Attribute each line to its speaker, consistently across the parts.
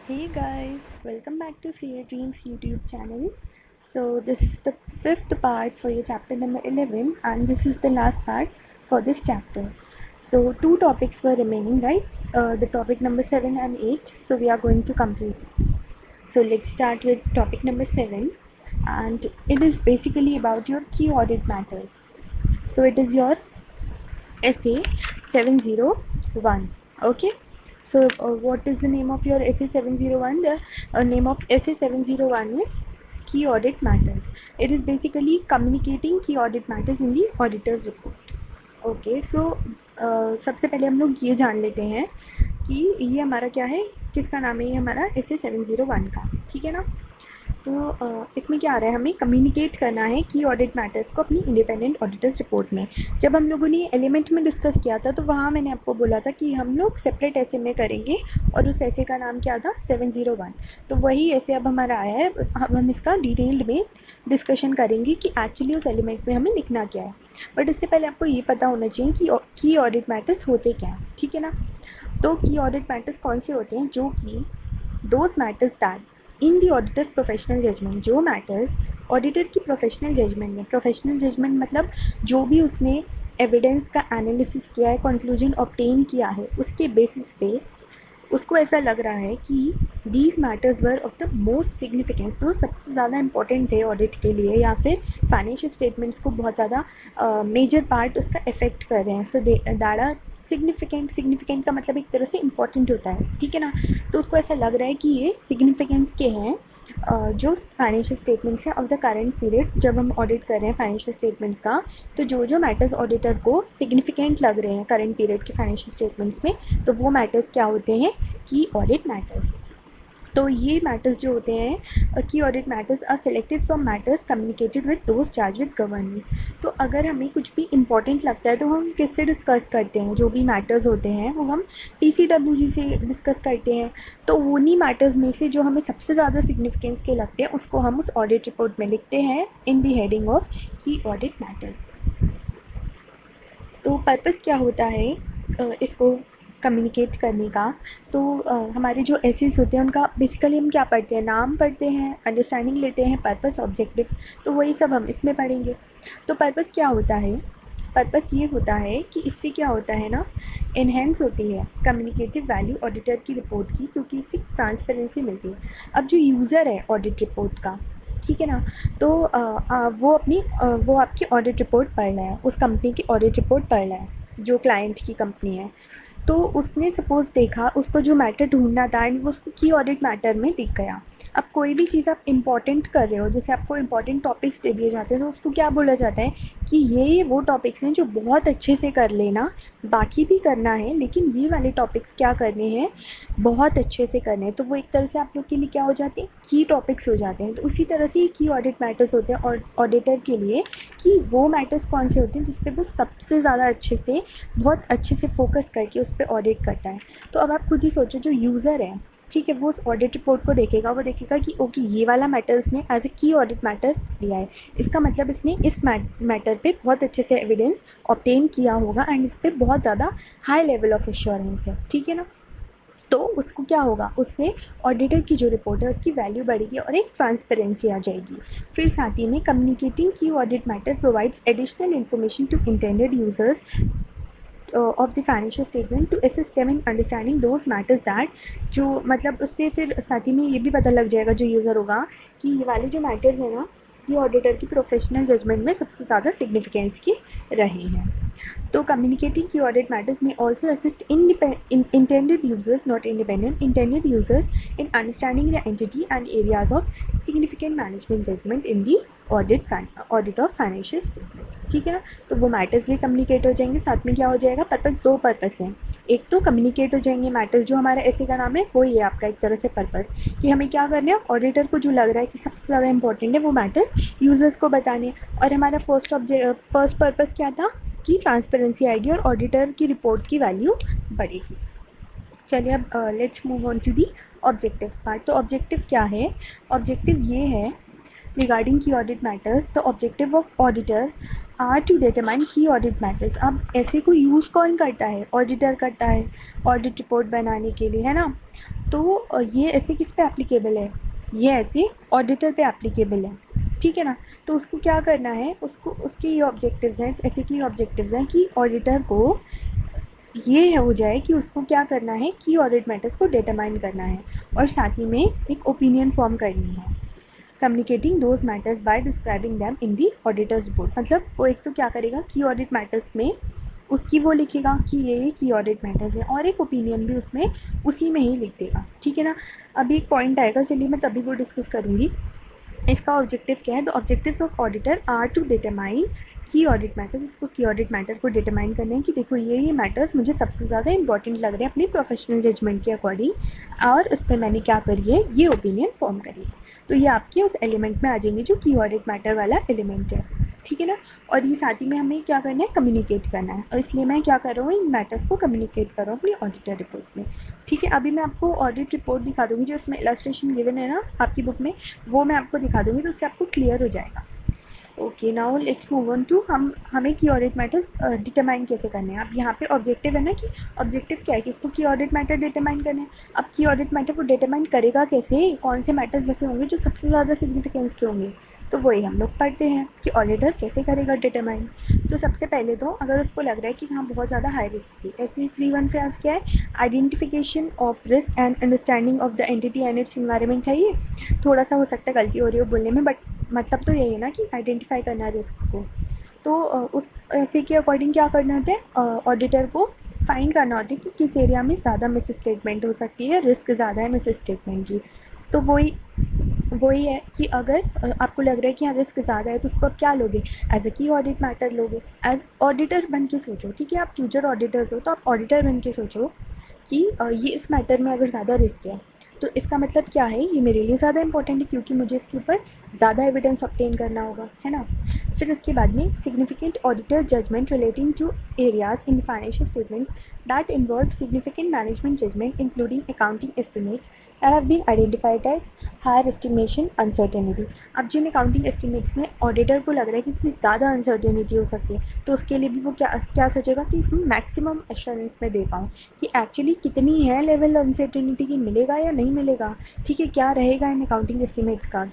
Speaker 1: Hey guys, welcome back to CA Dreams YouTube channel. So this is the fifth part for your chapter number 11 and this is the last part for this chapter. So two topics were remaining, right? The topic number 7 and 8. So we are going to complete it. So let's start with topic number 7 and it is basically about your key audit matters. So it is your essay 701. Okay, so what is the name of your essay 701? The name of essay 701 is key audit matters. It is basically communicating key audit matters in the auditor's report. Okay so सबसे पहले हम लोग ये जान लेते हैं कि ये हमारा क्या है, किसका नाम है, ये हमारा essay 701 का, ठीक है ना। तो इसमें क्या आ रहा है, हमें कम्युनिकेट करना है की ऑडिट मैटर्स को अपनी इंडिपेंडेंट ऑडिटर्स रिपोर्ट में। जब हम लोगों ने एलिमेंट में डिस्कस किया था तो वहाँ मैंने आपको बोला था कि हम लोग सेपरेट ऐसे में करेंगे और उस ऐसे का नाम क्या था 701। तो वही ऐसे अब हमारा आया है, अब हम इसका डिटेल्ड में डिस्कशन करेंगे कि एक्चुअली उस एलिमेंट में हमें लिखना क्या है। बट इससे पहले आपको ये पता होना चाहिए कि की ऑडिट मैटर्स होते क्या हैं, ठीक है ना। तो की ऑडिट मैटर्स कौन से होते हैं, जो कि those matters that in the auditor professional judgement, जो मैटर्स ऑडिटर की प्रोफेशनल जजमेंट में, प्रोफेशनल जजमेंट मतलब जो भी उसने एविडेंस का एनालिसिस किया है, कंक्लूजन ऑब्टेन किया है, उसके बेसिस पे उसको ऐसा लग रहा है कि these matters were of the most significance, तो सबसे ज़्यादा इंपॉर्टेंट थे ऑडिट के लिए, या फिर फाइनेंशियल स्टेटमेंट्स को बहुत ज़्यादा मेजर पार्ट उसका इफेक्ट कर रहे हैं। सो दैट सिग्निफिकेंट का मतलब एक तरह से इंपॉर्टेंट होता है, ठीक है ना। तो उसको ऐसा लग रहा है कि ये सिग्निफिकेंस के हैं जो फाइनेंशियल स्टेटमेंट्स हैं ऑफ द करंट पीरियड। जब हम ऑडिट कर रहे हैं फाइनेंशियल स्टेटमेंट्स का, तो जो जो मैटर्स ऑडिटर को सिग्निफिकेंट लग रहे हैं करंट पीरियड के फाइनेंशियल स्टेटमेंट्स में, तो वो मैटर्स क्या होते हैं, की ऑडिट मैटर्स। तो ये मैटर्स जो होते हैं key audit matters are selected from matters communicated with those charge with governance. तो अगर हमें कुछ भी इंपॉर्टेंट लगता है तो हम किससे डिस्कस करते हैं, जो भी मैटर्स होते हैं वो हम PCWG से डिस्कस करते हैं। तो उन्हीं मैटर्स में से जो हमें सबसे ज़्यादा सिग्निफिकेंस के लगते हैं उसको हम उस ऑडिट रिपोर्ट में लिखते हैं इन दी हेडिंग ऑफ की ऑडिट मैटर्स। तो पर्पस क्या होता है इसको कम्युनिकेट करने का। तो हमारे जो एसेस होते हैं उनका बेसिकली हम क्या पढ़ते हैं, नाम पढ़ते हैं, अंडरस्टैंडिंग लेते हैं, पर्पस, ऑब्जेक्टिव, तो वही सब हम इसमें पढ़ेंगे। तो पर्पस क्या होता है, पर्पस ये होता है कि इससे क्या होता है ना, इन्हेंस होती है कम्युनिकेटिव वैल्यू ऑडिटर की रिपोर्ट की, क्योंकि इससे ट्रांसपेरेंसी मिलती है। अब जो यूज़र है ऑडिट रिपोर्ट का, ठीक है ना, तो वो आपकी ऑडिट रिपोर्ट पढ़ रहा है, उस कंपनी की ऑडिट रिपोर्ट पढ़ रहा है जो क्लाइंट की कंपनी है। तो उसने सपोज़ देखा, उसको जो मैटर ढूंढना था एंड वो उसको की ऑडिट मैटर में दिख गया। अब कोई भी चीज़ आप इम्पॉर्टेंट कर रहे हो, जैसे आपको इम्पॉर्टेंट टॉपिक्स दे दिए जाते हैं तो उसको क्या बोला जाता है कि ये वो टॉपिक्स हैं जो बहुत अच्छे से कर लेना, बाकी भी करना है लेकिन ये वाले टॉपिक्स क्या करने हैं, बहुत अच्छे से करने हैं। तो वो एक तरह से आप लोग के लिए क्या हो जाते हैं, की टॉपिक्स हो जाते हैं। तो उसी तरह से ये की ऑडिट मैटर्स होते हैं और ऑडिटर के लिए कि वो मैटर्स कौन से होते हैं जिस पे वो सबसे ज़्यादा अच्छे से, बहुत अच्छे से फोकस करके उस पर ऑडिट करता है। तो अब आप खुद ही सोचो, जो यूज़र है, ठीक है, वो उस ऑडिट रिपोर्ट को देखेगा, वो देखेगा कि ओके ये वाला मैटर उसने एज ए की ऑडिट मैटर लिया है, इसका मतलब इसने इस मैटर पे बहुत अच्छे से एविडेंस ऑब्टेन किया होगा एंड इस पर बहुत ज़्यादा हाई लेवल ऑफ एश्योरेंस है, ठीक है ना। तो उसको क्या होगा, उससे ऑडिटर की जो रिपोर्ट है उसकी वैल्यू बढ़ेगी और एक ट्रांसपेरेंसी आ जाएगी। फिर साथ ही में communicating key audit matter provides additional information to intended users of the financial statement to assist them in understanding those matters that, जो मतलब उससे फिर साथ ही में ये भी पता लग जाएगा जो यूज़र होगा कि ये वाले जो मैटर्स हैं ना, ये ऑडिटर की प्रोफेशनल जजमेंट में सबसे ज़्यादा सिग्निफिकेंस के रहे हैं। तो communicating key audit matters may also assist intended users, not independent, intended users in understanding the entity and areas of significant management judgment in the audit of financial statements, ठीक है ना। तो वो मैटर्स भी कम्युनिकेट हो जाएंगे, साथ में क्या हो जाएगा, पर्पस, दो पर्पस हैं। एक तो कम्युनिकेट हो जाएंगे मैटर्स, जो हमारा ऐसे का नाम है वो ही है आपका एक तरह से पर्पस, कि हमें क्या करना है, ऑडिटर को जो लग रहा है कि सबसे ज़्यादा इंपॉर्टेंट है वो मैटर्स यूज़र्स को बताने। और हमारा फर्स्ट पर्पस क्या था कि ट्रांसपेरेंसी आएगी और ऑडिटर की रिपोर्ट की वैल्यू बढ़ेगी। चलिए अब let's move on to the objectives part. तो ऑब्जेक्टिव क्या है, ऑब्जेक्टिव ये है regarding key audit matters, the objective of auditor are to determine key audit matters. अब ऐसे को यूज़ कौन करता है? ऑडिटर करता है ऑडिट रिपोर्ट बनाने के लिए, है ना। तो ये ऐसे किस पे एप्लीकेबल है? ये ऐसे ऑडिटर पे एप्लीकेबल है, ठीक है ना। तो उसको क्या करना है, उसको उसके ये ऑब्जेक्टिव्स हैं, ऐसे की ऑब्जेक्टिव्स हैं कि ऑडिटर को ये हो जाए कि उसको क्या करना है, की ऑडिट मैटर्स को डिटरमाइन करना है और साथ ही में एक ओपिनियन फॉर्म करनी है। Communicating those matters by describing them in the auditor's report, मतलब वो एक तो क्या करेगा, की ऑडिट मैटर्स में उसकी वो लिखेगा कि ये की ऑडिट मैटर्स है और एक ओपिनियन भी उसमें उसी में ही लिख देगा, ठीक है ना। अभी एक पॉइंट आएगा, चलिए मैं तभी वो डिस्कस करूँगी। इसका ऑब्जेक्टिव क्या है? The objectives of auditor are to determine key audit matters. इसको की ऑडिट मैटर को डिटरमाइन करने हैं कि देखो ये मैटर्स मुझे सबसे ज़्यादा इंपॉर्टेंट लग रहे हैं अपनी प्रोफेशनल जजमेंट के अकॉर्डिंग और उस पर मैंने क्या करी है, ये ओपिनियन फॉर्म करी है। तो ये आपके उस एलिमेंट में आ जाएंगे जो की ऑडिट मैटर वाला एलिमेंट है, ठीक है ना। और ये साथ ही में हमें क्या करना है, कम्युनिकेट करना है, और इसलिए मैं क्या कर रहा हूँ, इन मैटर्स को कम्युनिकेट कर रहा हूँ अपनी ऑडिटर रिपोर्ट में, ठीक है। अभी मैं आपको ऑडिट रिपोर्ट दिखा दूँगी, जो इसमें इलस्ट्रेशन गिवन है ना आपकी बुक में, वो मैं आपको दिखा दूँगी, तो उससे आपको क्लियर हो जाएगा। Okay, now let's move on to हमें की ऑडिट मैटर्स डिटरमाइन कैसे करने हैं। अब यहाँ पे ऑब्जेक्टिव है ना, कि ऑब्जेक्टिव क्या है कि इसको की ऑडिट मैटर डिटरमाइन करने हैं। अब की ऑडिट मैटर को डिटरमाइन करेगा कैसे, कौन से मैटर्स जैसे होंगे जो सबसे ज़्यादा सिग्निफिकेंस के होंगे, तो वही हम लोग पढ़ते हैं कि ऑडिटर कैसे करेगा डिटरमाइन। तो सबसे पहले तो अगर उसको लग रहा है कि हाँ बहुत ज़्यादा हाई रिस्क थी, ऐसे 315 क्या है, identification of risk and understanding of the entity and it's environment है। ये थोड़ा सा हो सकता है गलती हो रही हो बोलने में, बट मतलब तो यही है ना कि आइडेंटिफाई करना है रिस्क को। तो उस ऐसे के अकॉर्डिंग क्या करना होता है, ऑडिटर को फाइंड करना होता है कि किस एरिया में ज़्यादा मिस स्टेटमेंट हो सकती है, रिस्क ज़्यादा है मिस स्टेटमेंट की। तो वही है कि अगर आपको लग रहा है कि हाँ रिस्क ज़्यादा है, तो उसको आप क्या लोगे, एज अ की ऑडिट मैटर लोगे। एज ऑडिटर बन के सोचो, ठीक है, आप फ्यूचर ऑडिटर्स हो तो आप ऑडिटर बन के सोचो कि ये इस मैटर में अगर ज़्यादा रिस्क है तो इसका मतलब क्या है, ये मेरे लिए ज़्यादा इंपॉर्टेंट है क्योंकि मुझे इसके ऊपर ज़्यादा एविडेंस ऑब्टेन करना होगा, है ना। फिर इसके बाद में significant auditor judgement relating to areas in financial statements that involve significant management judgement including accounting estimates that have been identified as higher estimation uncertainty. अब जिन अकाउंटिंग एस्टिमेट्स में ऑडिटर को लग रहा है कि इसमें ज़्यादा अनसर्टेनिटी हो सकती है, तो उसके लिए भी वो क्या सोचेगा कि इसमें मैक्सिमम एश्योरेंस में दे पाऊँ कि एक्चुअली कितनी है लेवल अनसर्टेनिटी की, मिलेगा या नहीं मिलेगा, ठीक है, क्या रहेगा इन अकाउंटिंग एस्टिमेट्स का।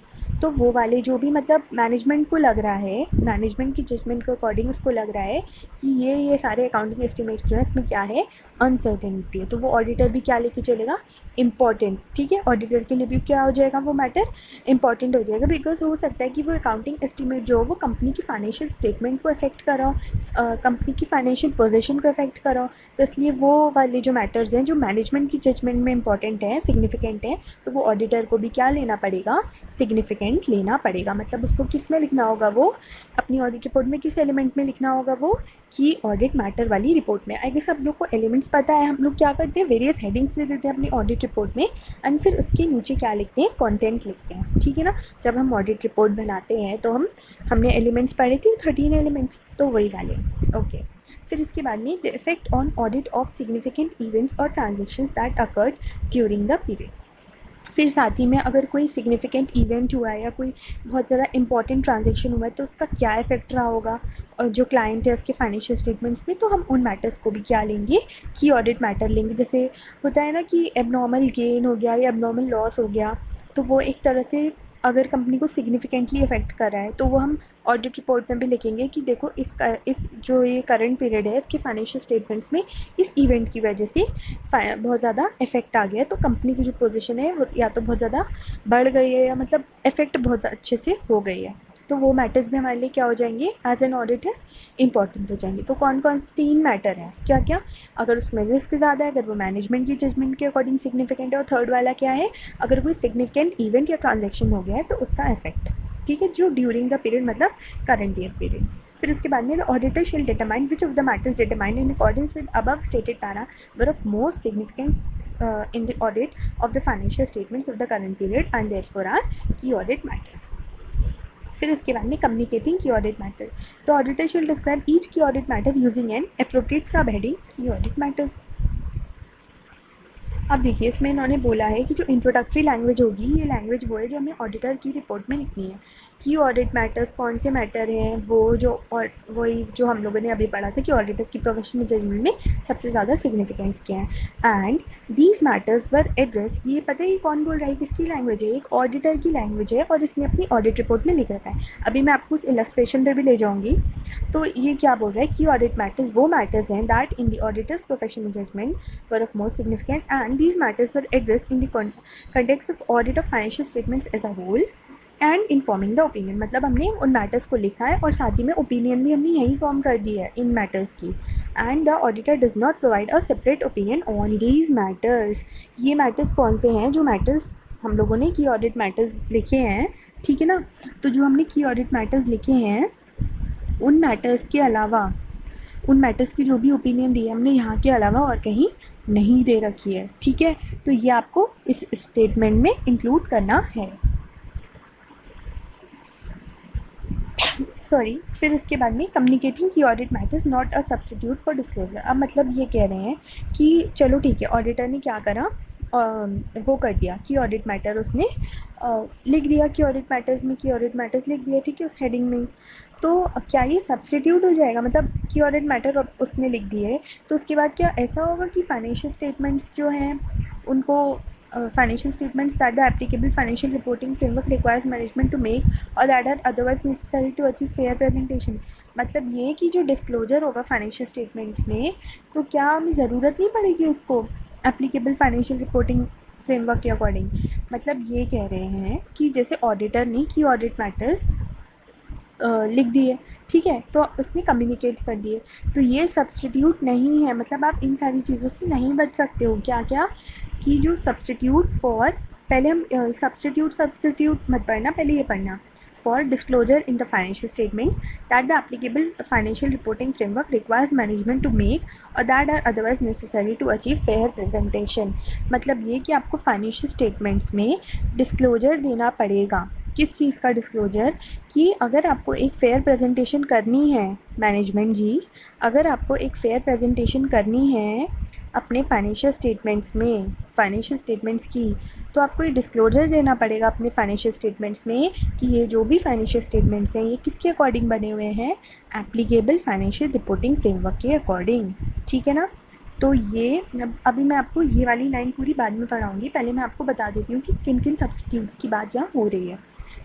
Speaker 1: तो वो वाले जो भी मतलब मैनेजमेंट को लग रहा है, मैनेजमेंट की जजमेंट के अकॉर्डिंग उसको लग रहा है कि ये सारे अकाउंटिंग एस्टिमेट्स जो है इसमें क्या है, अनसर्टेनिटी है, तो वो ऑडिटर भी क्या लेके चलेगा, इंपॉर्टेंट, ठीक है। ऑडिटर के लिए भी क्या हो जाएगा, वो मैटर इंपॉर्टेंट हो जाएगा, बिकॉज हो सकता है कि वो अकाउंटिंग एस्टिमेट जो वो कंपनी की फाइनेंशियल स्टेटमेंट को अफेक्ट कर रहा हो, कंपनी की फाइनेंशियल पोजीशन को अफेक्ट कर रहा हो, तो इसलिए वो वाले जो मैटर्स हैं जो मैनेजमेंट की जजमेंट में इंपॉर्टेंट है, सिग्निफिकेंट है, तो वो ऑडिटर को भी क्या लेना पड़ेगा, सिग्निफिकेंट लेना पड़ेगा। मतलब उसको किस में लिखना होगा, वो अपनी ऑडिट रिपोर्ट में किस एलिमेंट में लिखना होगा, वो की ऑडिट मैटर वाली रिपोर्ट में। आई गेस आप लोग को एलिमेंट्स पता है, हम लोग क्या करते हैं, वेरियस हेडिंग्स दे देते हैं अपनी ऑडिट रिपोर्ट में एंड फिर उसके नीचे क्या लिखते हैं, कंटेंट लिखते हैं, ठीक है ना। जब हम ऑडिट रिपोर्ट बनाते हैं तो हमने एलिमेंट्स पढ़े थे 13 एलिमेंट्स, तो वही वाले, ओके। फिर इसके बाद में the effect on audit of significant events और transactions that occurred during the period. फिर साथ ही में अगर कोई सिग्निफिकेंट इवेंट हुआ है या कोई बहुत ज़्यादा इंपॉर्टेंट ट्रांजेक्शन हुआ है तो उसका क्या इफेक्ट रहा होगा और जो क्लाइंट है उसके फाइनेंशियल स्टेटमेंट्स में, तो हम उन मैटर्स को भी क्या लेंगे, की ऑडिट मैटर लेंगे। जैसे होता है ना कि एबनॉर्मल गेन हो गया या एबनॉर्मल लॉस हो गया, तो वो एक तरह से अगर कंपनी को सिग्निफिकेंटली अफेक्ट कर रहा है तो वो हम ऑडिट रिपोर्ट में भी लिखेंगे कि देखो इस जो ये करंट पीरियड है इसके फाइनेंशियल स्टेटमेंट्स में इस इवेंट की वजह से बहुत ज़्यादा इफेक्ट आ गया है, तो कंपनी की जो पोजीशन है वो या तो बहुत ज़्यादा बढ़ गई है या मतलब इफेक्ट बहुत अच्छे से हो गई है, तो वो मैटर्स भी हमारे लिए क्या हो जाएंगे, एज एन ऑडिटर इंपॉर्टेंट हो जाएंगे। तो कौन कौन से 3 मैटर हैं, क्या क्या, अगर उसमें रिस्क ज़्यादा है, अगर वो मैनेजमेंट की जजमेंट के अकॉर्डिंग सिग्निफिकेंट है, और थर्ड वाला क्या है, अगर कोई सिग्निफिकेंट इवेंट या ट्रांजेक्शन हो गया है तो उसका इफेक्ट, ठीक है, जो ड्यूरिंग द पीरियड मतलब करंट ईयर पीरियड। फिर उसके बाद में the auditor shall determine which of the matters determined in accordance with above stated para were of most significance in the audit of the financial statements of the current period and therefore are key audit matters. फिर उसके बाद में communicating key audit matter, तो auditor shall describe each की audit matter using N appropriate सब heading की audit matters. अब देखिए इसमें इन्होंने बोला है कि जो इंट्रोडक्टरी लैंग्वेज होगी, ये लैंग्वेज वो है जो हमें ऑडिटर की रिपोर्ट में लिखनी है, की ऑडिट मैटर्स कौन से मैटर हैं, वो जो और वही जो हम लोगों ने अभी पढ़ा था कि ऑडिटर की प्रोफेशनल जजमेंट में सबसे ज़्यादा सिग्निफिकेंस क्या है। And these matters were address, ये पता है कौन बोल रहा है, किसकी लैंग्वेज है, एक ऑडिटर की लैंग्वेज है और इसने अपनी ऑडिट रिपोर्ट में लिख रखा है। अभी मैं आपको उस इलस्ट्रेशन पर भी ले जाऊँगी। तो ये क्या बोल रहा है कि ऑडिट मैटर्स वो मैटर्स हैं that in the auditor's professional judgement were of most significance and these matters were address in the context of audit of financial statements as a whole and informing the opinion. मतलब हमने उन matters को लिखा है और साथ ही में opinion भी हमने यही फॉर्म कर दी है इन मैटर्स की। And the auditor does not provide a separate opinion on these matters. ये मैटर्स कौन से हैं, जो मैटर्स हम लोगों ने की ऑडिट मैटर्स लिखे हैं, ठीक है ना। तो जो हमने की ऑडिट मैटर्स लिखे हैं उन मैटर्स के अलावा, उन मैटर्स की जो भी ओपिनियन दी है हमने यहाँ के अलावा और कहीं नहीं दे रखी है, ठीक है। तो ये आपको इस स्टेटमेंट में इंक्लूड करना है। सॉरी, फिर उसके बाद में communicating key audit matters not a substitute for disclosure. अब मतलब ये कह रहे हैं कि चलो ठीक है, ऑडिटर ने क्या करा, वो कर दिया कि ऑडिट मैटर उसने लिख दिया कि ऑडिट मैटर्स में की ऑडिट मैटर्स लिख दिया, ठीक है, उस हेडिंग में। तो क्या ये सब्सटीट्यूट हो जाएगा, मतलब की ऑडिट मैटर उसने लिख दिए तो उसके बाद क्या ऐसा होगा कि फाइनेंशियल स्टेटमेंट्स जो हैं उनको financial statements that the applicable financial reporting framework requires management to make or that are otherwise necessary to achieve fair presentation। मतलब ये कि जो डिस्क्लोजर होगा फाइनेंशियल स्टेटमेंट्स में, तो क्या हमें ज़रूरत नहीं पड़ेगी उसको एप्लीकेबल फाइनेंशियल रिपोर्टिंग फ्रेमवर्क के अकॉर्डिंग। मतलब ये कह रहे हैं कि जैसे ऑडिटर ने की ऑडिट मैटर्स लिख दिए, ठीक है, तो उसने कम्युनिकेट कर दिए, तो ये सब्सटीट्यूट नहीं है। मतलब आप इन सारी चीज़ों से नहीं बच सकते हो। क्या क्या कि जो सब्सटीट्यूट फॉर, पहले हम सब्सटीट्यूट मत पढ़ना, पहले ये पढ़ना for disclosure in the financial statements that the applicable financial reporting framework requires management to make और that are otherwise necessary to achieve fair presentation. मतलब ये कि आपको फाइनेंशियल स्टेटमेंट्स में डिस्क्लोजर देना पड़ेगा। किस चीज़ का डिस्क्लोजर, कि अगर आपको एक फेयर प्रेजेंटेशन करनी है, मैनेजमेंट जी अगर आपको एक फेयर प्रेजेंटेशन करनी है अपने फाइनेंशियल स्टेटमेंट्स में, फाइनेंशियल स्टेटमेंट्स की, तो आपको ये डिस्क्लोजर देना पड़ेगा अपने फाइनेंशियल स्टेटमेंट्स में कि ये जो भी फाइनेंशियल स्टेटमेंट्स हैं ये किसके अकॉर्डिंग बने हुए हैं, एप्लीकेबल फाइनेंशियल रिपोर्टिंग फ्रेमवर्क के अकॉर्डिंग, ठीक है ना। तो ये अभी मैं आपको ये वाली लाइन पूरी बाद में पढ़ाऊँगी, पहले मैं आपको बता देती हूँ कि किन किन सब्स्टिट्यूट्स की बात यहाँ हो रही है।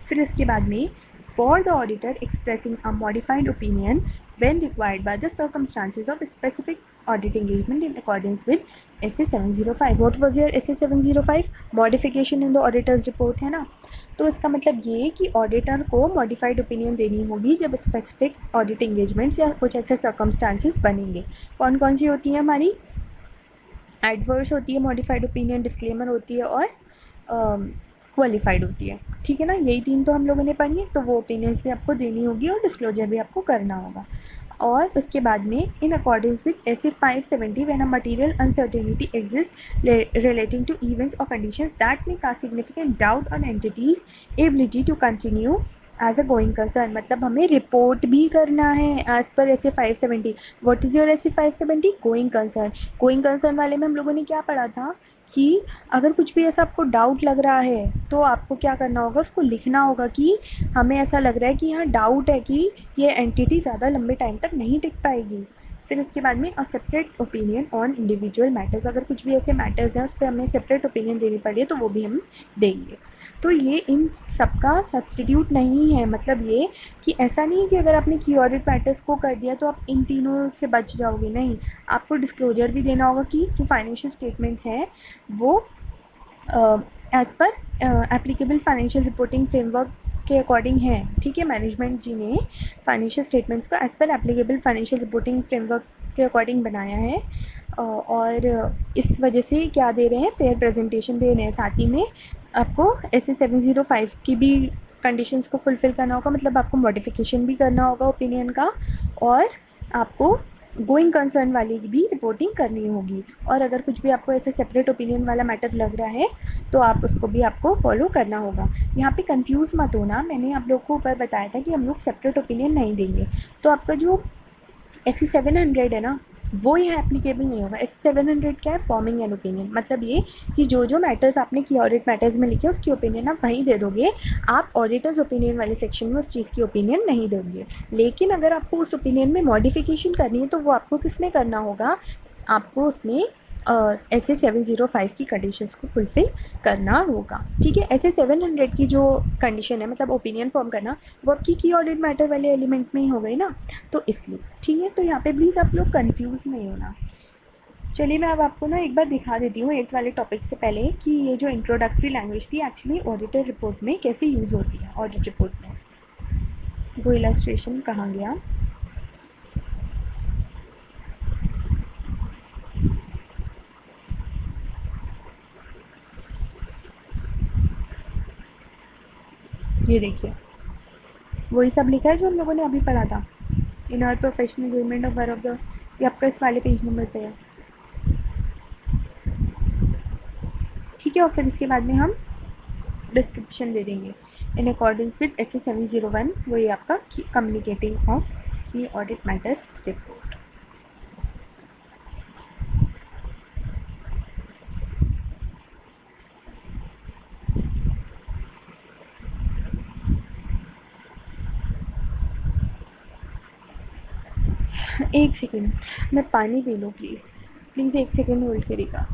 Speaker 1: फिर इसके बाद में for the auditor expressing a modified opinion when required by the circumstances of specific audit engagement in accordance with SA 705। What was your SA 705? Modification in the auditor's report, है ना। तो इसका मतलब ये कि ऑडिटर को मॉडिफाइड ओपिनियन देनी होगी जब स्पेसिफिक ऑडिट एंगेजमेंट्स या कुछ ऐसे सर्कमस्टांसेस बनेंगे। कौन कौन सी होती है हमारी, एडवर्स होती है मॉडिफाइड ओपिनियन, डिस्क्लेमर होती है और क्वालिफाइड होती है, ठीक है ना। यही तीन तो हम लोगों ने पढ़ी है, तो वो ओपिनियंस भी आपको देनी होगी और डिस्क्लोजर भी आपको करना होगा। और उसके बाद में in accordance with SA 570 when a material uncertainty exist relating to events और conditions that may cast significant doubt on entity's ability to continue as a going concern. मतलब हमें रिपोर्ट भी करना है एज पर SA 570। What is your SA 570? Going concern. Going concern वाले में हम लोगों ने क्या पढ़ा था कि अगर कुछ भी ऐसा आपको डाउट लग रहा है तो आपको क्या करना होगा, उसको लिखना होगा कि हमें ऐसा लग रहा है कि यहाँ डाउट है कि ये एंटिटी ज़्यादा लंबे टाइम तक नहीं टिक पाएगी। फिर उसके बाद में a separate opinion on individual matters, अगर कुछ भी ऐसे मैटर्स हैं उस पर हमें सेपरेट ओपिनियन देनी पड़ी है तो वो भी हम देंगे। तो ये इन सबका सब्स्टिट्यूट नहीं है। मतलब ये कि ऐसा नहीं है कि अगर आपने की ऑडिट मैटर्स को कर दिया तो आप इन तीनों से बच जाओगे, नहीं, आपको डिस्क्लोजर भी देना होगा कि जो फाइनेंशियल स्टेटमेंट्स हैं वो as per applicable financial reporting framework के अकॉर्डिंग है, ठीक है। मैनेजमेंट जी ने फाइनेंशियल स्टेटमेंट्स को as per applicable financial reporting framework के अकॉर्डिंग बनाया है और इस वजह से क्या दे रहे हैं, फेयर प्रेजेंटेशन दे रहे हैं। साथ ही में आपको SA 705 की भी कंडीशंस को फुलफ़िल करना होगा, मतलब आपको मॉडिफिकेशन भी करना होगा ओपिनियन का और आपको गोइंग कंसर्न वाली भी रिपोर्टिंग करनी होगी। और अगर कुछ भी आपको ऐसे सेपरेट ओपिनियन वाला मैटर लग रहा है तो आप उसको भी आपको फॉलो करना होगा। यहाँ पे कंफ्यूज मत होना, मैंने आप लोग को ऊपर बताया था कि हम लोग सेपरेट ओपिनियन नहीं देंगे। तो आपका जो SA 700 है ना, वो यहाँ एप्लीकेबल नहीं होगा। S700 क्या है, फॉर्मिंग एन ओपिनियन, मतलब ये कि जो जो मैटर्स आपने की ऑडिट मैटर्स में लिखे उसकी ओपिनियन आप वहीं दे दोगे, आप ऑडिटर्स ओपिनियन वाले सेक्शन में उस चीज़ की ओपिनियन नहीं दोगे। लेकिन अगर आपको उस ओपिनियन में मॉडिफिकेशन करनी है तो वो आपको किसमें करना होगा, आपको उसमें SA705 की कंडीशंस को फुलफिल करना होगा। ठीक है, SA700 की जो कंडीशन है, मतलब ओपिनियन फॉर्म करना, वो आपकी की ऑडिट मैटर वाले एलिमेंट में ही हो गई ना, तो इसलिए। ठीक है, तो यहाँ पे प्लीज़ आप लोग कंफ्यूज नहीं होना। चलिए मैं अब आपको ना एक बार दिखा देती हूँ 8th वाले टॉपिक से पहले कि ये जो इंट्रोडक्टरी लैंग्वेज थी एक्चुअली ऑडिटर रिपोर्ट में कैसे यूज़ होती है। ऑडिट रिपोर्ट में वो इलस्ट्रेशन कहाँ गया, ये देखिए, वही सब लिखा है जो हम लोगों ने अभी पढ़ा था। In our professional judgement of one of the, ये आपका इस वाले पेज नंबर पे है। ठीक है, और फिर इसके बाद में हम डिस्क्रिप्शन दे देंगे इन अकॉर्डेंस विद SA701, वो ये आपका कम्युनिकेटिंग ऑफ की ऑडिट मैटर रिपोर्ट। एक सेकेंड, मैं पानी पी लूँ प्लीज़, प्लीज़ एक सेकेंड होल्ड करिएगा।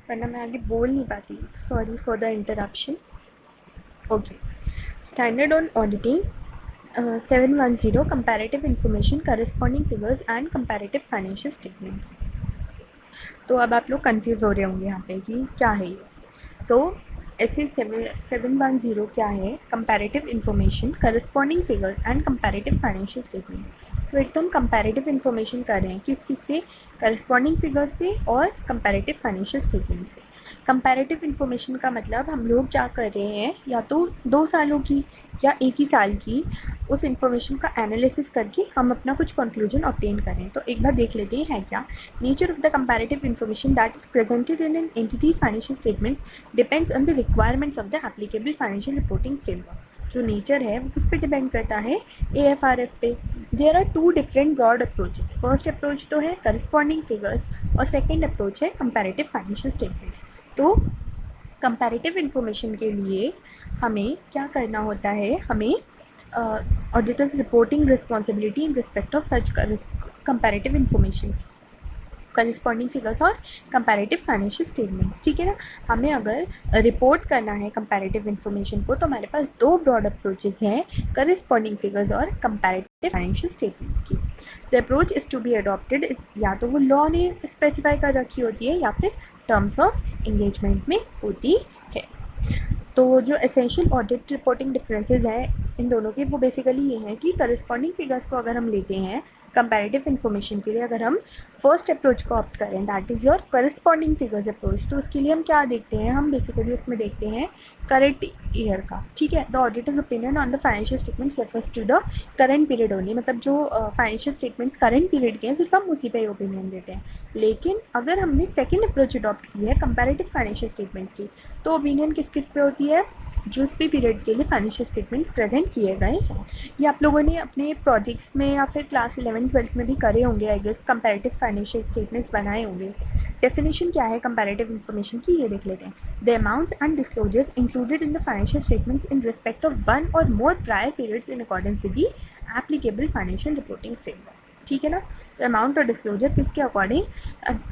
Speaker 1: वरना मैं आगे बोल नहीं पाती, sorry for the interruption. Okay, standard on auditing 710 comparative information corresponding figures and comparative financial statements. तो अब आप लोग कंफ्यूज हो रहे होंगे यहाँ पे कि क्या है ये। तो SA710 क्या है, comparative information corresponding figures and comparative financial statements. तो एक तो हम कंपैरेटिव इंफॉर्मेशन कर रहे हैं किस से, करस्पॉन्डिंग फिगर्स से और कंपैरेटिव फाइनेंशियल स्टेटमेंट से। कंपैरेटिव इन्फॉर्मेशन का मतलब हम लोग क्या कर रहे हैं, या तो 2 सालों की या 1 ही साल की उस इन्फॉर्मेशन का एनालिसिस करके हम अपना कुछ कंक्लूजन ऑब्टेन करें। तो एक बार देख लेते हैं क्या। Nature of the comparative information that is presented in an entity's financial statements depends on the requirements of the applicable financial reporting framework. जो नेचर है वो किस पे डिपेंड करता है, AFRF पे। There are 2 different broad approaches. First approach तो है करस्पॉन्डिंग फिगर्स और सेकेंड अप्रोच है कंपैरेटिव फाइनेंशियल स्टेटमेंट्स। तो कंपैरेटिव इन्फॉर्मेशन के लिए हमें क्या करना होता है, हमें auditor's reporting responsibility in respect of such comparative information, corresponding figures और कंपैरेटिव फाइनेंशियल स्टेटमेंट्स। ठीक है ना, हमें अगर रिपोर्ट करना है कंपैरेटिव इन्फॉर्मेशन को तो हमारे पास 2 ब्रॉड अप्रोचेस हैं, करस्पॉन्डिंग फिगर्स और कंपैरेटिव फाइनेंशियल स्टेटमेंट्स की। The approach is to be adopted is, या तो वो लॉ ने स्पेसिफाई कर रखी होती है या फिर टर्म्स ऑफ एंगेजमेंट में होती है। तो जो एसेंशियल ऑडिट रिपोर्टिंग डिफरेंसेस हैं इन दोनों के, वो बेसिकली ये हैं कि करस्पॉन्डिंग फिगर्स को अगर हम लेते हैं कंपैरेटिव इन्फॉर्मेशन के लिए, अगर हम फर्स्ट अप्रोच को ऑप्ट करें that is your corresponding figures approach, तो उसके लिए हम क्या देखते हैं, हम बेसिकली उसमें देखते हैं करंट ईयर का। ठीक है, the auditor's opinion on the financial statements refers to the current period only, मतलब जो फाइनेंशियल स्टेटमेंट्स करंट पीरियड के हैं सिर्फ हम उसी पे ओपिनियन देते हैं। लेकिन अगर हमने सेकेंड अप्रोच अडॉप्ट की है कंपैरेटिव फाइनेंशियल स्टेटमेंट्स की, तो ओपिनियन किस किस पे होती है, जो उस पे पीरियड के लिए फाइनेंशियल स्टेटमेंट्स प्रेजेंट किए गए हैं। ये आप लोगों ने अपने प्रोजेक्ट्स में या फिर क्लास 11-12 में भी करे होंगे I guess, comparative financial statements बनाए होंगे। डेफिनेशन क्या है कंपैरेटिव इन्फॉर्मेशन की, ये देख लेते हैं। The amounts and disclosures included in the financial statements in respect of one और more prior periods in accordance with the applicable financial reporting framework. ठीक है ना, अमाउंट और डिस्क्लोजर किसके according,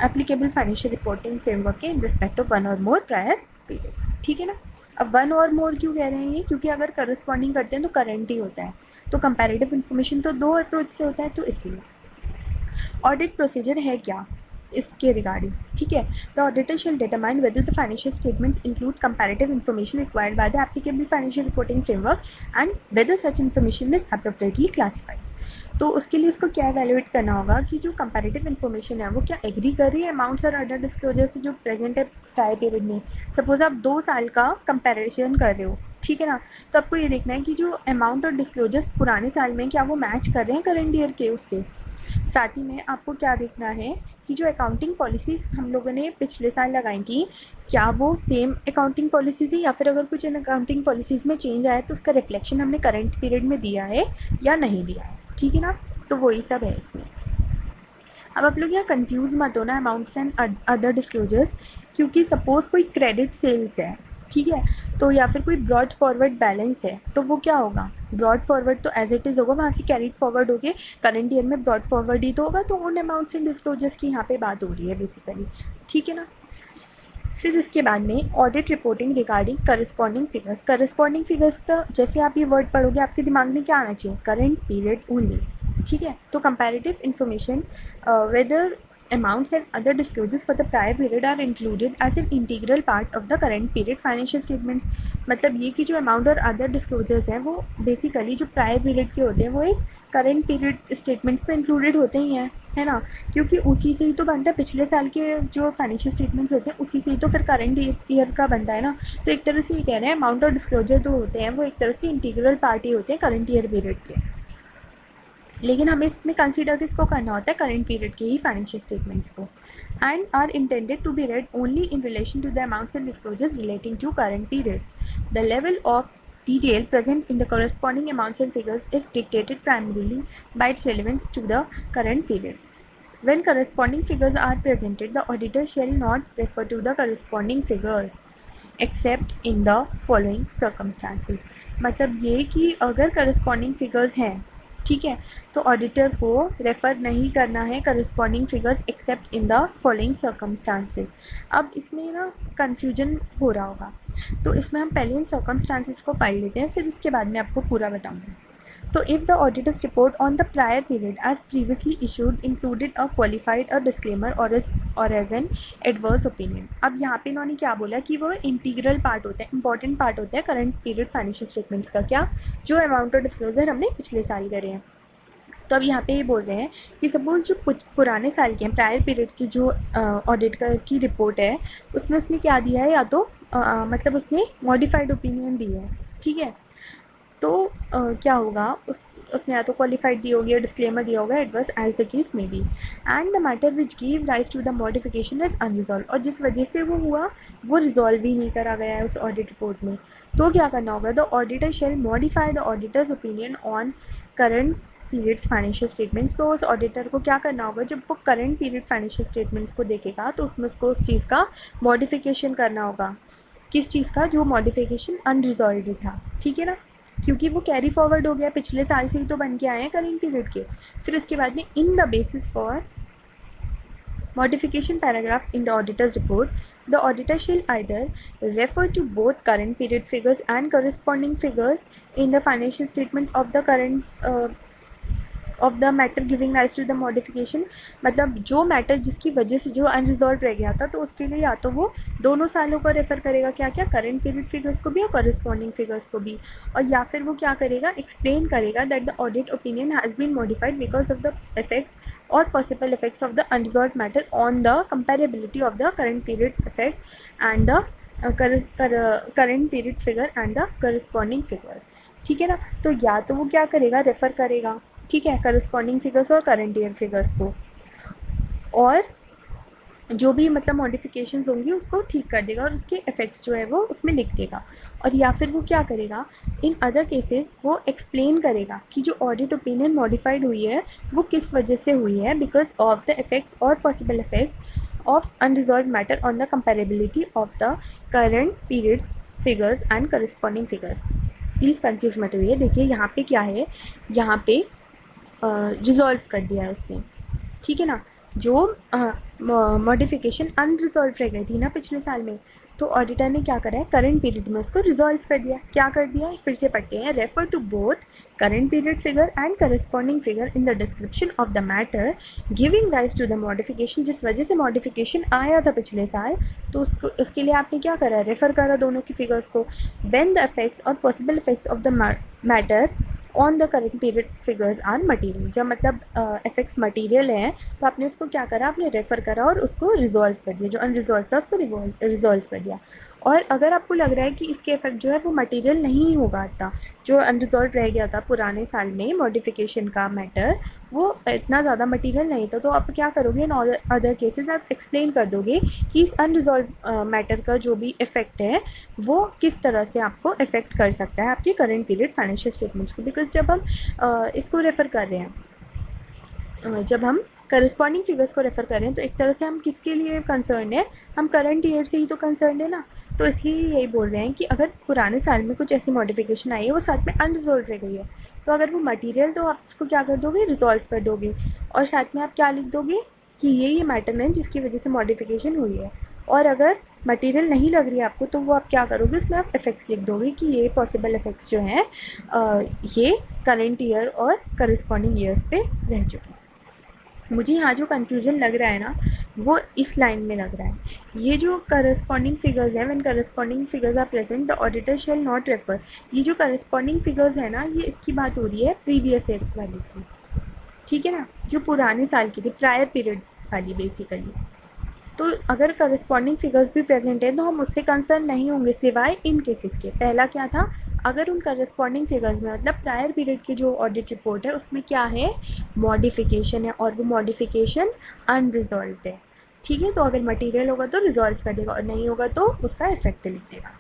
Speaker 1: applicable financial reporting framework के in respect of one और more prior period. ठीक है ना, अब वन और मोर क्यों कह रहे हैं ये, क्योंकि अगर करस्पॉन्डिंग करते हैं तो करंट ही होता है, तो कंपैरेटिव इन्फॉर्मेशन तो 2 अप्रोच से होता है, तो इसलिए। ऑडिट प्रोसीजर है क्या इसके रिगार्डिंग, ठीक है। The auditor shall determine whether the financial statements include comparative information required by the applicable financial reporting framework and whether such information is appropriately classified. तो उसके लिए उसको क्या एवेलुएट करना होगा कि जो कंपैरेटिव इन्फॉर्मेशन है वो क्या एग्री कर रही है अमाउंट्स और अदर डिस्क्लोजर से जो प्रेजेंट है प्रायर पीरियड में। सपोज आप 2 साल का कंपैरिजन कर रहे हो, ठीक है ना, तो आपको ये देखना है कि जो अमाउंट और डिस्क्लोजर्स पुराने साल में क्या वो मैच कर रहे हैं करंट ईयर के उससे। साथ ही में आपको क्या देखना है कि जो अकाउंटिंग पॉलिसीज़ हम लोगों ने पिछले साल लगाई थी, क्या वो सेम अकाउंटिंग पॉलिसीज़ है या फिर अगर कुछ इन अकाउंटिंग पॉलिसीज़ में चेंज आया तो उसका रिफ्लेक्शन हमने करंट पीरियड में दिया है या नहीं दिया है, ठीक है ना। तो वही सब है इसमें। अब आप लोग यहाँ कंफ्यूज मत हो ना अमाउंट्स एंड अदर डिस्क्लोजर्स, क्योंकि सपोज़ कोई क्रेडिट सेल्स है, ठीक है, तो या फिर कोई ब्रॉड फॉरवर्ड बैलेंस है, तो वो क्या होगा, ब्रॉड फॉरवर्ड तो एज इट इज़ होगा, वहाँ से कैरीड फॉरवर्ड हो गए करंट ईयर में ब्रॉड फॉरवर्ड ही तो होगा, तो उन अमाउंट्स एंड डिस्क्लोजर्स की यहाँ पे बात हो रही है बेसिकली, ठीक है ना। फिर इसके बाद में audit reporting regarding corresponding figures का जैसे आप ये वर्ड पढ़ोगे आपके दिमाग में क्या आना चाहिए, करंट पीरियड ओनली, ठीक है। तो comparative information whether amounts and other disclosures for the prior period are included as an integral part of the current period financial statements। मतलब ये कि जो अमाउंट और अदर डिस्क्लोजर्स हैं वो बेसिकली जो प्रायर पीरियड के होते हैं वो एक करंट पीरियड स्टेटमेंट्स में इंक्लूडेड होते ही हैं, है ना, क्योंकि उसी से ही तो बनता है, पिछले साल के जो फाइनेंशियल स्टेटमेंट्स होते हैं उसी से ही तो फिर करंट ईयर का बनता है ना। तो एक तरह से ये कह रहे हैं अमाउंट और डिस्क्लोजर जो होते हैं वो एक तरह से इंटीग्रल पार्ट ही होते हैं करंट ईयर पीरियड के, लेकिन हमें इसमें कंसीडर किसको करना होता है, करंट पीरियड के ही फाइनेंशियल स्टेटमेंट्स को, and are intended to be read only in relation to the amounts and disclosures relating to current period. The level of detail present in the corresponding amounts and figures is dictated primarily by its relevance to the current period. When corresponding figures are presented, the auditor shall not refer to the corresponding figures except in the following circumstances। मतलब ये कि अगर corresponding figures हैं, ठीक है, तो auditor को refer नहीं करना है corresponding figures accept in the following circumstances. अब इसमें ना कन्फ्यूजन हो रहा होगा, तो इसमें हम पहले इन सर्कमस्टांसेस को पढ़ लेते हैं, फिर इसके बाद में आपको पूरा बताऊंगी। तो if the auditor's report on the prior period as previously issued included a qualified a disclaimer और एज एन एडवर्स ओपिनियन। अब यहाँ पे इन्होंने क्या बोला कि वो इंटीग्रल पार्ट होता है, इंपॉर्टेंट पार्ट होता है करंट पीरियड फाइनेंशियल स्टेटमेंट्स का, क्या, जो अमाउंट और डिस्क्लोजर हमने पिछले साल करे हैं। तो अब यहाँ पे ये बोल रहे हैं कि सपोज जो पुराने साल के हैं प्रायर पीरियड की जो ऑडिट की रिपोर्ट है उसमें उसने क्या दिया है, या तो मतलब उसने मॉडिफाइड ओपिनियन दी है, ठीक है, तो क्या होगा, उसने या तो क्वालिफाइड दी होगी या डिस्क्लेमर दिया होगा, adverse as the case may be, and the matter which give rise to the modification is unresolved, और जिस वजह से वो हुआ वो रिजॉल्व ही नहीं करा गया है उस ऑडिट रिपोर्ट में। तो क्या करना होगा, the auditor shell modify the auditor's opinion on current periods financial statements. तो उस ऑडिटर को क्या करना होगा, जब वो करंट पीरियड फाइनेंशियल स्टेटमेंट्स को देखेगा तो उसमें उसको उस चीज़ का मॉडिफिकेशन करना होगा, किस चीज़ का, जो मॉडिफिकेशन अनरिजॉल्व था, ठीक है ना, क्योंकि वो कैरी फॉरवर्ड हो गया, पिछले साल से ही तो बन के आए हैं करंट पीरियड के। फिर इसके बाद में in the basis for modification paragraph in the auditor's report, the auditor shall either refer to both current period figures and corresponding figures in the financial statement of the current of the matter giving rise to the modification. मतलब जो matter जिसकी वजह से जो unresolved रह गया था तो उसके लिए या तो वो दोनों सालों को रेफ़र करेगा, क्या क्या, करंट पीरियड फिगर्स को भी और कॉरेस्पॉन्डिंग फिगर्स को भी, और या फिर वो क्या करेगा, एक्सप्लेन करेगा that the audit opinion has been modified because of the effects और possible effects of the unresolved matter on the comparability of the current period's effect and the current period's figure and the corresponding figures, ठीक है ना। तो या तो वो क्या करेगा, रेफ़र करेगा, ठीक है, करस्पॉन्डिंग फिगर्स और करंट ईयर फिगर्स को, और जो भी मतलब मॉडिफिकेशंस होंगी उसको ठीक कर देगा और उसके इफेक्ट्स जो है वो उसमें लिख देगा, और या फिर वो क्या करेगा, इन अदर केसेस वो एक्सप्लेन करेगा कि जो ऑडिट ओपिनियन मॉडिफाइड हुई है वो किस वजह से हुई है, बिकॉज ऑफ द इफेक्ट्स और possible effects of unresolved matter on the comparability of the current period's figures and corresponding figures. Please confuse मत होइए, देखिए यहाँ पे क्या है, यहाँ पे रिजॉल्व कर दिया है उसने, ठीक है ना, जो मॉडिफिकेशन अनरिजॉल्व रह गई थी ना पिछले साल में, तो ऑडिटर ने क्या करा है, करंट पीरियड में उसको रिजॉल्व कर दिया। क्या कर दिया, फिर से पढ़ते हैं, refer to both current period figure and corresponding figure in the description of the matter giving rise to the modification. जिस वजह से मॉडिफिकेशन आया था पिछले साल तो उसके लिए आपने क्या करा, रेफर करा दोनों की फिगर्स को। व्हेन द इफेक्ट्स और possible effects of the matter on the current period figures are material, जब मतलब इफेक्ट्स मटीरियल हैं तो आपने उसको क्या करा, आपने रेफ़र करा और उसको रिजॉल्व कर दिया, जो अनरिजॉल्व था उसको रिजॉल्व कर दिया। और अगर आपको लग रहा है कि इसके इफेक्ट जो है वो मटेरियल नहीं होगा इतना, जो अनरिजॉल्व रह गया था पुराने साल में मॉडिफिकेशन का मैटर, वो इतना ज़्यादा मटेरियल नहीं था, तो आप क्या करोगे इन अदर केसेस आप एक्सप्लेन कर दोगे कि इस अनरिजॉल्व मैटर का जो भी इफेक्ट है वो किस तरह से आपको इफेक्ट कर सकता है आपके करंट पीरियड फाइनेंशियल स्टेटमेंट्स को। बिकॉज जब हम इसको रेफ़र कर रहे हैं, जब हम करस्पॉन्डिंग फिगर्स को रेफ़र कर रहे हैं तो एक तरह से हम किसके लिए कंसर्न है, हम करंट ईयर से ही तो कंसर्न है ना। तो इसलिए यही बोल रहे हैं कि अगर पुराने साल में कुछ ऐसी मॉडिफिकेशन आई है वो साथ में अनरिजॉल्व रह गई है, तो अगर वो मटेरियल तो आप उसको क्या कर दोगे, रिजॉल्व कर दोगे, और साथ में आप क्या लिख दोगे कि ये मैटर है जिसकी वजह से मॉडिफिकेशन हुई है। और अगर मटेरियल नहीं लग रही है आपको तो वो आप क्या करोगे, उसमें आप इफ़ेक्ट्स लिख दोगे कि ये पॉसिबल इफ़ेक्ट्स जो हैं ये करंट ईयर और करस्पॉन्डिंग ईयर्स पे रह चुके हैं। मुझे यहाँ जो कन्फ्यूजन लग रहा है ना वो इस लाइन में लग रहा है। ये जो करस्पॉन्डिंग फिगर्स हैं, when corresponding figures are present the auditor shall not refer, ये जो करस्पॉन्डिंग फिगर्स है ना ये इसकी बात हो रही है प्रीवियस ईयर वाली की, ठीक है ना, जो पुराने साल की थी, प्रायर पीरियड वाली बेसिकली। तो अगर करस्पॉन्डिंग फिगर्स भी प्रेजेंट है तो हम उससे कंसर्न नहीं होंगे सिवाय इन केसेस के। पहला क्या था, अगर उन करस्पॉन्डिंग फिगर्स में मतलब प्रायर पीरियड की जो ऑडिट रिपोर्ट है उसमें क्या है, मॉडिफिकेशन है और वो मॉडिफिकेशन अनरिजॉल्व है, ठीक है। तो अगर मटेरियल होगा तो रिजॉल्व कर देगा और नहीं होगा तो उसका इफेक्ट लिख देगा,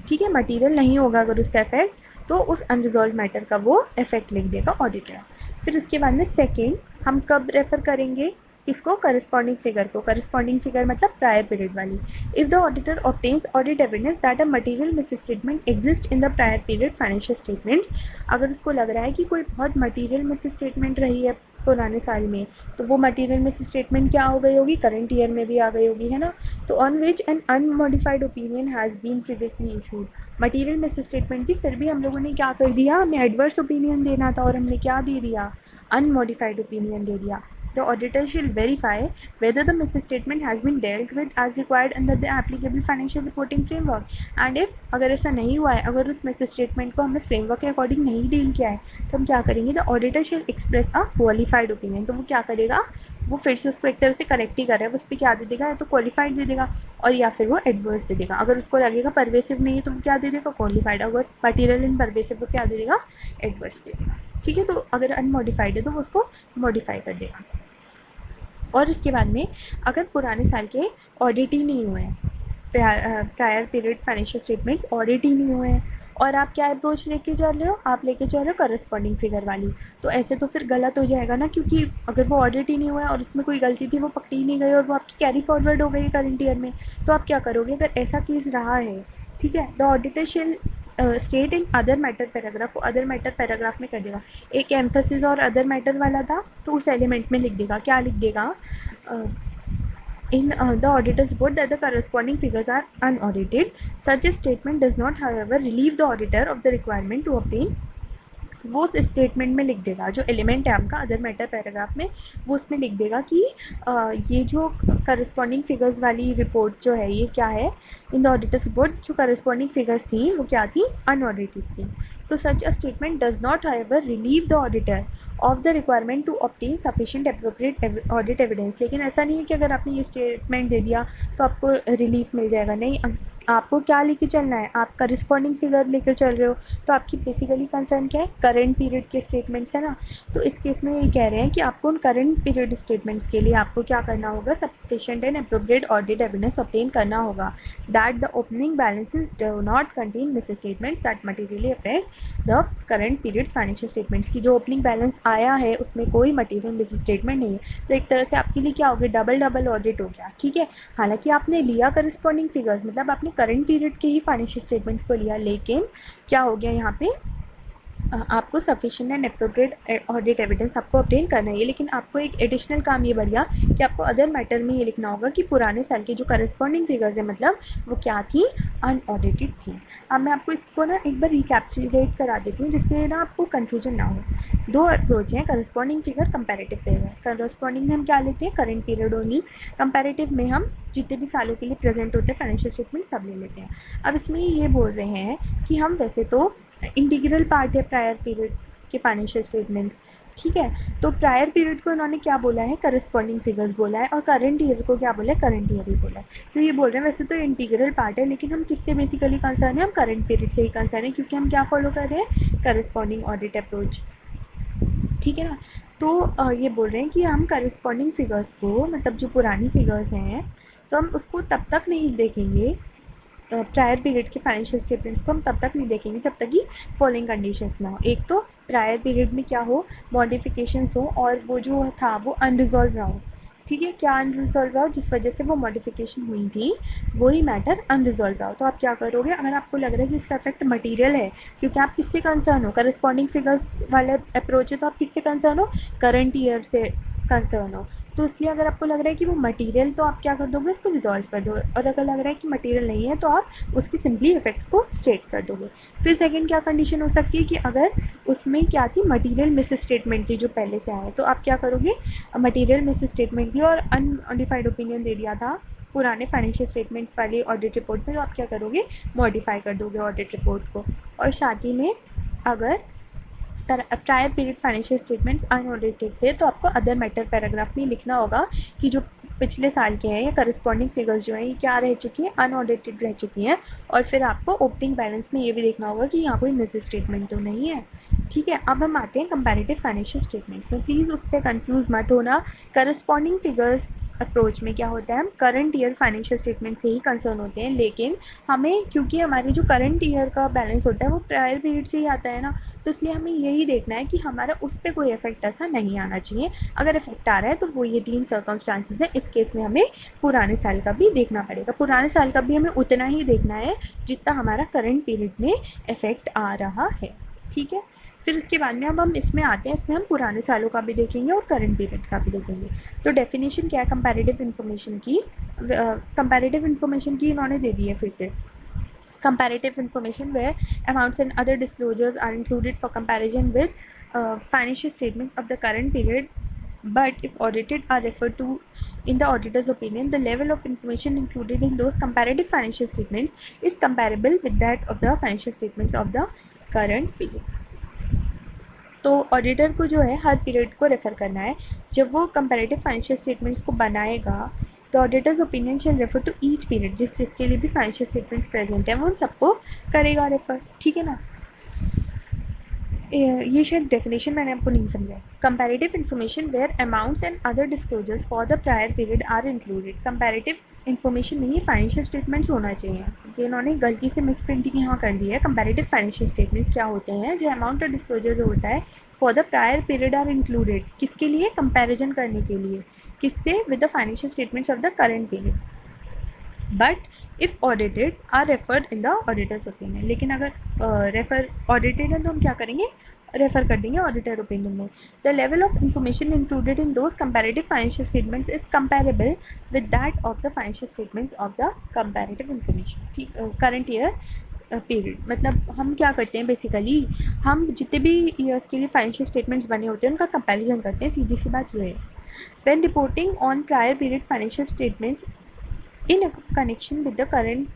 Speaker 1: ठीक है। मटेरियल नहीं होगा अगर उसका इफेक्ट तो उस अनरिजॉल्व मैटर का वो इफेक्ट लिख देगा ऑडिटर। फिर उसके बाद में सेकेंड हम कब रेफ़र करेंगे किसको, करस्पॉन्डिंग फिगर को। करस्पॉन्डिंग फिगर मतलब प्रायर पीरियड वाली। If the auditor obtains audit evidence that a material misstatement exist in the prior period financial statements, अगर उसको लग रहा है कि कोई बहुत मटेरियल मिसस्टेटमेंट रही है पुराने साल में, तो वो मटेरियल मिसस्टेटमेंट क्या हो गई होगी, करंट ईयर में भी आ गई होगी, है ना। तो on which an unmodified opinion has been previously issued, material misstatement थी फिर भी हम लोगों ने क्या कर दिया, हमें एडवर्स ओपिनियन देना था और हमने क्या दे दिया, अनमॉडिफाइड ओपिनियन दे दिया। The auditor shall verify whether the misstatement has been dealt with as required under the applicable financial reporting framework. And if अगर ऐसा नहीं हुआ है, अगर उस misstatement को हमने framework के according नहीं deal किया है, तो हम क्या करेंगे, the auditor shall express a qualified opinion। तो वो क्या करेगा, वो फिर से उसको एक तरह से करेक्ट ही कर रहा है, उस पर क्या दे देगा, या तो क्वालिफाइड दे देगा और या फिर वो एडवर्स दे देगा। अगर उसको लगेगा परवेसिव नहीं है तो वो क्या दे देगा, क्वालिफाइड। अगर मटीरियल इन परवेसिव तो क्या दे देगा, एडवर्स दे देगा, ठीक है। तो अगर अनमॉडिफाइड है तो वो उसको मॉडिफाई कर देगा। और इसके बाद में अगर पुराने साल के ऑडिट ही नहीं हुए हैं, prior period financial statements audit ही नहीं हुए हैं, और आप क्या अप्रोच लेके चल रहे हो, आप लेके चल रहे हो करस्पॉन्डिंग फिगर वाली, तो ऐसे तो फिर गलत हो जाएगा ना, क्योंकि अगर वो ऑडिट ही नहीं हुआ है और उसमें कोई गलती थी वो पकड़ी ही नहीं गई और वो आपकी कैरी फॉरवर्ड हो गई करंट ईयर में, तो आप क्या करोगे अगर ऐसा केस रहा है, ठीक है। The auditor shell state in other matter paragraph, other matter paragraph में कर देगा, एक एम्फेसिस और अदर मैटर वाला था तो उस एलिमेंट में लिख देगा, क्या लिख देगा, in the auditor's report that the corresponding figures are unaudited. Such a statement does not, however, relieve the auditor of the requirement to obtain, वो उस स्टेटमेंट में लिख देगा, जो एलिमेंट है आपका अदर मैटर पैराग्राफ में, वो उसमें लिख देगा कि ये जो करस्पॉन्डिंग फिगर्स वाली रिपोर्ट जो है ये क्या है, इन द ऑडिटर्स रिपोर्ट जो करस्पॉन्डिंग फिगर्स थी वो क्या थी, अनऑडिटेड थी। तो such a statement does not however relieve the auditor of the requirement to obtain sufficient appropriate audit evidence. लेकिन ऐसा नहीं है कि अगर आपने ये स्टेटमेंट दे दिया तो आपको रिलीफ मिल जाएगा, नहीं, आपको क्या लेके चलना है, आप करस्पॉन्डिंग फिगर लेकर चल रहे हो, तो आपकी बेसिकली कंसर्न क्या है, करंट पीरियड के स्टेटमेंट्स है ना। तो इस केस में ये कह रहे हैं कि आपको उन करंट पीरियड स्टेटमेंट्स के लिए आपको क्या करना होगा, sufficient and appropriate audit evidence obtain करना होगा, that the opening balances do not contain miss statements that materially affect the current period financial statements, की जो ओपनिंग बैलेंस आया है उसमें कोई मटीरियल मिस स्टेटमेंट नहीं है। तो एक तरह से आपके लिए क्या हो गया, डबल ऑडिट हो गया, ठीक है। हालांकि आपने लिया करस्पॉन्डिंग फिगर्स, मतलब आपने करंट पीरियड के ही फाइनेंशियल स्टेटमेंट्स को लिया, लेकिन क्या हो गया यहाँ पे, आपको sufficient and appropriate audit evidence आपको ऑब्टेन करना है। लेकिन आपको एक एडिशनल काम ये बढ़ गया कि आपको अदर मैटर में ये लिखना होगा कि पुराने साल की जो करस्पॉन्डिंग फिगर्स है मतलब वो क्या थी, अनऑडिटेड थी। अब मैं आपको इसको ना एक बार रिकैप्चुलेट करा देती हूँ जिससे ना आपको कन्फ्यूजन ना हो। दो अप्रोच हैं, corresponding figure, comparative figure. Corresponding में हम क्या लेते हैं, करंट पीरियड ओनली। कंपेरेटिव में हम जितने भी सालों के लिए प्रेजेंट होते हैं फाइनेंशियल स्टेटमेंट सब ले लेते हैं। अब इसमें ये बोल रहे हैं कि हम वैसे तो इंटीग्रल पार्ट है प्रायर पीरियड के फाइनेंशियल स्टेटमेंट्स, ठीक है। तो प्रायर पीरियड को इन्होंने क्या बोला है, करस्पॉन्डिंग फिगर्स बोला है, और करंट ईयर को क्या बोला है, करंट ईयर ही बोला है। तो ये बोल रहे हैं वैसे तो इंटीग्रल पार्ट है, लेकिन हम किससे बेसिकली कंसर्न है, हम करंट पीरियड से ही कंसर्न है, क्योंकि हम क्या फॉलो कर रहे हैं, करस्पॉन्डिंग ऑडिट अप्रोच। ठीक है ना। तो ये बोल रहे हैं कि हम करस्पॉन्डिंग फिगर्स को, मतलब जो पुरानी फिगर्स हैं, तो हम उसको तब तक नहीं देखेंगे, प्रायर पीरियड के फाइनेंशियल स्टेटमेंट्स को हम तब तक नहीं देखेंगे जब तक कि फॉलोइंग कंडीशंस ना हो। एक तो प्रायर पीरियड में क्या हो, मॉडिफिकेशंस हो, और वो जो था वो अनरिजॉल्व रहा हो। ठीक है, क्या अनरिजॉल्व रहा हो, जिस वजह से वो मॉडिफिकेशन हुई थी वही मैटर अनरिजॉल्व रहा हो। तो आप क्या करोगे, अगर आपको लग रहा है कि इसका इफेक्ट मटीरियल है, क्योंकि आप किससे कंसर्न हो, करस्पॉन्डिंग फिगर्स वाले अप्रोच है, तो आप किससे कंसर्न हो, करंट ईयर से कंसर्न हो। तो इसलिए अगर आपको लग रहा है कि वो मटेरियल, तो आप क्या कर दोगे, उसको रिजॉल्व कर दो, और अगर लग रहा है कि मटेरियल नहीं है तो आप उसकी सिंपली इफेक्ट्स को स्टेट कर दोगे। फिर सेकंड क्या कंडीशन हो सकती है कि अगर उसमें क्या थी, मटेरियल मिस स्टेटमेंट थी जो पहले से आया, तो आप क्या करोगे, मटेरियल मिस स्टेटमेंट थी और अनमॉडिफाइड ओपिनियन दे दिया था पुराने फाइनेंशियल स्टेटमेंट्स वाली ऑडिट रिपोर्ट में, तो आप क्या करोगे, मॉडिफाई कर दोगे ऑडिट रिपोर्ट को। और साथ ही में अगर prior period financial statements unaudited थे, तो आपको अदर मैटर पैराग्राफ में लिखना होगा कि जो पिछले साल के हैं या करस्पॉन्डिंग फिगर्स जो हैं ये क्या रह चुकी हैं, अनऑडिटेड रह चुकी हैं। और फिर आपको ओपनिंग बैलेंस में ये भी देखना होगा कि यहाँ कोई मिस स्टेटमेंट तो नहीं है। ठीक है, अब हम आते हैं कंपैरेटिव फाइनेंशियल स्टेटमेंट्स में। प्लीज़ उस पर कन्फ्यूज़ मत होना। करस्पॉन्डिंग फिगर्स अप्रोच में क्या होता है, हम करंट ईयर फाइनेंशियल स्टेटमेंट से ही कंसर्न होते हैं, लेकिन हमें, क्योंकि हमारे जो करंट ईयर का बैलेंस होता है वो प्रायर पीरियड से ही आता है ना, तो इसलिए हमें यही देखना है कि हमारा उस पर कोई इफेक्ट ऐसा नहीं आना चाहिए। अगर इफेक्ट आ रहा है तो वो ये 3 सर्कमस्टांसेस हैं। इस केस में हमें पुराने साल का भी देखना पड़ेगा, पुराने साल का भी हमें उतना ही देखना है जितना हमारा करंट पीरियड में इफेक्ट आ रहा है। ठीक है, फिर उसके बाद में अब हम इसमें आते हैं, इसमें हम पुराने सालों का भी देखेंगे और करंट पीरियड का भी देखेंगे। तो डेफिनेशन क्या है कंपैरेटिव इन्फॉर्मेशन की, कंपैरेटिव इन्फॉर्मेशन की इन्होंने दे दी है फिर से। Comparative information where amounts and other disclosures are included for comparison with financial statements of the current period, but if audited are referred to in the auditor's opinion, the level of information included in those comparative financial statements is comparable with that of the financial statements of the current period. तो auditor को जो है हर period को refer करना है। जब वो comparative financial statements को बनाएगा, तो auditor's opinion shall refer to each period, जिसके लिए भी फाइनेंशियल स्टेटमेंट्स प्रेजेंट है वो उन सबको करेगा रेफर। ठीक है ना। ये शायद डेफिनेशन मैंने आपको नहीं समझा। Comparative information where amounts and other disclosures for the prior period are included. Comparative information नहीं, फाइनेंशियल स्टेटमेंट्स होना चाहिए। ये इन्होंने गलती से मिस प्रिंटिंग यहाँ कर दी है। कंपैरेटिव फाइनेंशियल स्टेटमेंट्स क्या होते हैं, जो अमाउंट और डिस्क्लोजर जो होता है for the prior period are included, किसके लिए, कंपैरिजन करने के लिए, किससे, with the financial statements of the current period, but if audited are referred in the auditor's opinion. लेकिन अगर रेफर ऑडिटेड है तो हम क्या करेंगे, रेफर कर देंगे ऑडिटर ओपिनियन में। The level of information included in those comparative financial statements is comparable with that of the financial statements of the comparative information. ठीक, करंट ईयर पीरियड, मतलब हम क्या करते हैं बेसिकली, हम जितने भी ईयर्स के लिए फाइनेंशियल स्टेटमेंट्स बने होते हैं उनका कंपैरिजन करते हैं। सीधी सी बात ये है। When reporting on prior period financial statements in connection with the current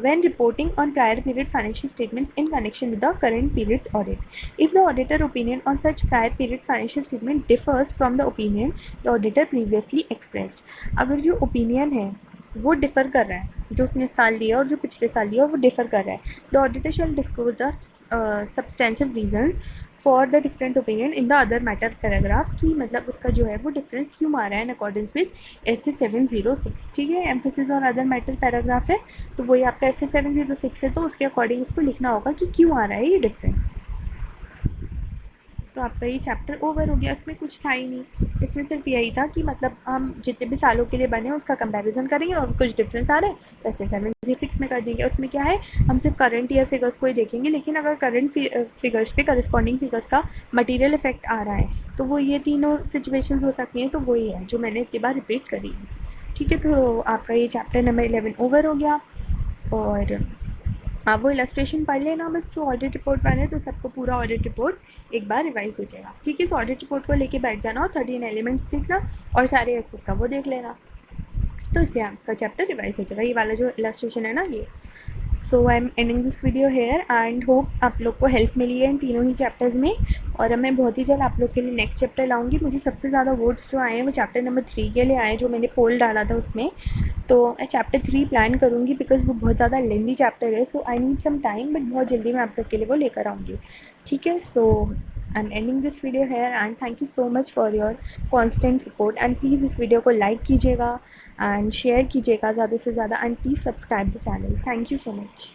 Speaker 1: when reporting on prior period financial statements in connection with the current period's audit, if the auditor opinion on such prior period financial statement differs from the opinion the auditor previously expressed, अगर जो opinion है वो differ कर रहा है, जो उसने साल लिया और जो पिछले साल लिया वो डिफ़र कर रहा है, the auditor shall disclose the substantial reasons for the different opinion in the other matter paragraph, की मतलब उसका जो है वो डिफरेंस क्यों आ रहा है इन अकॉर्डेंस विद SC 706। ठीक है, एम्फेसिस और अदर मैटर पैराग्राफ है, तो वही आपका SC 706 है, तो उसके अकॉर्डिंग इसको लिखना होगा कि क्यों आ रहा है ये डिफरेंस। तो आपका ये चैप्टर ओवर हो गया, इसमें कुछ था ही नहीं। इसमें सिर्फ यही था कि मतलब हम जितने भी सालों के लिए बने उसका कंपैरिजन करेंगे और कुछ डिफरेंस आ रहा है तो ऐसे 706 में कर देंगे। उसमें क्या है, हम सिर्फ करंट ईयर फिगर्स को ही देखेंगे, लेकिन अगर करंट फिगर्स पे करस्पॉन्डिंग फिगर्स का मटेरियल इफेक्ट आ रहा है तो वो ये तीनों सिचुएशंस हो सकती हैं, तो वही है जो मैंने इतनी बार रिपीट करी है। ठीक है, तो आपका ये चैप्टर नंबर 11 ओवर हो गया, और आप वो इलस्ट्रेशन पढ़ लेना बस, जो ऑडिट रिपोर्ट बने तो सबको पूरा ऑडिट रिपोर्ट एक बार रिवाइज हो जाएगा। ठीक है, इस ऑडिट रिपोर्ट को लेके बैठ जाना और 13 एलिमेंट्स देखना और सारे एसेस का वो देख लेना, तो इससे आपका चैप्टर रिवाइज हो जाएगा। ये वाला जो इलस्ट्रेशन है ना ये, so I am ending this video here and hope आप लोग को हेल्प मिली है इन तीनों ही चैप्टर्स में। और अब मैं बहुत ही जल्द आप लोग के लिए नेक्स्ट चैप्टर लाऊंगी। मुझे सबसे ज़्यादा वोट्स जो आए हैं वो चैप्टर नंबर 3 के लिए आए, जो मैंने पोल डाला था उसमें। तो मैं चैप्टर 3 प्लान करूँगी बिकॉज वो बहुत ज़्यादा लेंदी चैप्टर है, so I need some time, but बहुत जल्दी मैं आप लोग के लिए वो लेकर आऊँगी। ठीक है, so I am ending this video here and thank you so much for your constant support. And please इस वीडियो को लाइक कीजिएगा एंड शेयर कीजिएगा ज़्यादा से ज़्यादा, and please subscribe the channel. Thank you so much.